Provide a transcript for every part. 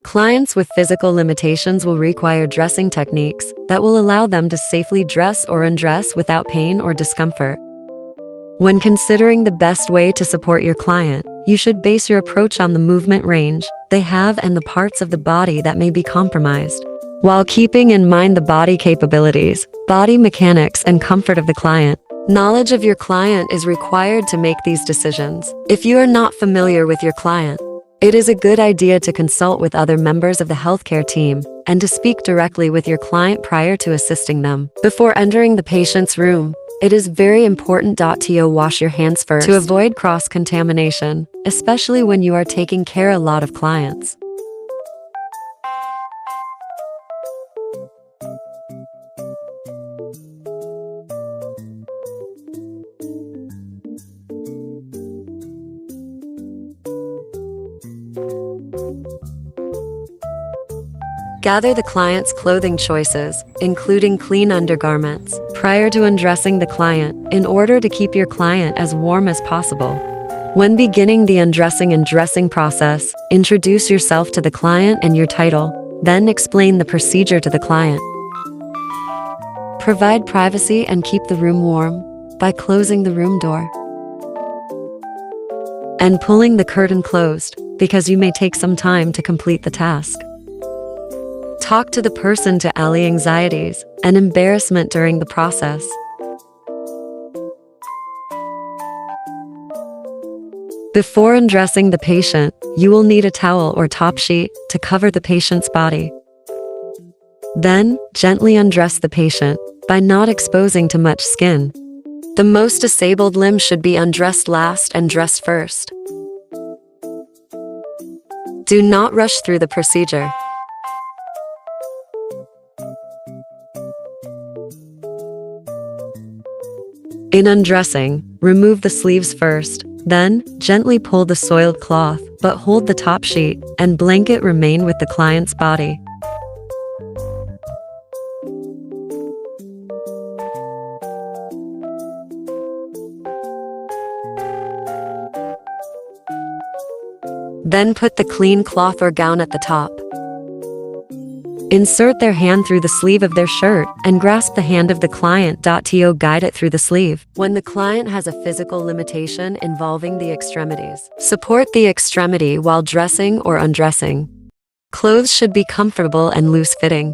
Clients with physical limitations will require dressing techniques that will allow them to safely dress or undress without pain or discomfort. When considering the best way to support your client, you should base your approach on the movement range they have and the parts of the body that may be compromised, while keeping in mind the body capabilities, body mechanics, and comfort of the client. Knowledge of your client is required to make these decisions. If you are not familiar with your client, it is a good idea to consult with other members of the healthcare team and to speak directly with your client prior to assisting them. Before entering the patient's room, it is very important to wash your hands first to avoid cross-contamination, especially when you are taking care of a lot of clients. Gather the client's clothing choices, including clean undergarments, prior to undressing the client, in order to keep your client as warm as possible. When beginning the undressing and dressing process, introduce yourself to the client and your title, then explain the procedure to the client. Provide privacy and keep the room warm by closing the room door and pulling the curtain closed, because you may take some time to complete the task. Talk to the person to allay anxieties and embarrassment during the process. Before undressing the patient, you will need a towel or top sheet to cover the patient's body. Then, gently undress the patient by not exposing too much skin. The most disabled limb should be undressed last and dressed first. Do not rush through the procedure. In undressing, remove the sleeves first, then gently pull the soiled cloth, but hold the top sheet and blanket remain with the client's body. Then put the clean cloth or gown at the top. Insert their hand through the sleeve of their shirt and grasp the hand of the client. Guide it through the sleeve. When the client has a physical limitation involving the extremities, support the extremity while dressing or undressing. Clothes should be comfortable and loose-fitting.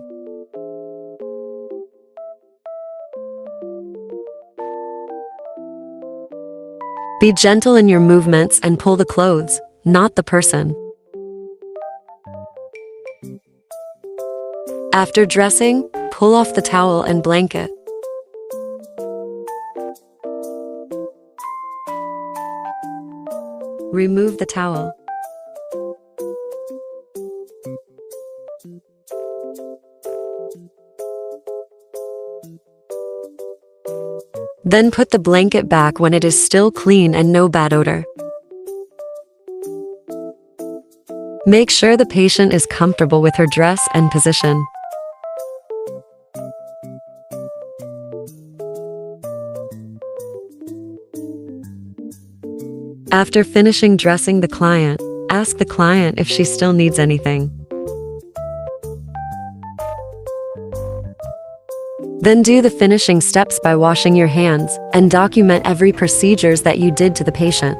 Be gentle in your movements and pull the clothes, not the person. After dressing, pull off the towel and blanket. Remove the towel. Then put the blanket back when it is still clean and no bad odor. Make sure the patient is comfortable with her dress and position. After finishing dressing the client, ask the client if she still needs anything. Then do the finishing steps by washing your hands and document every procedures that you did to the patient.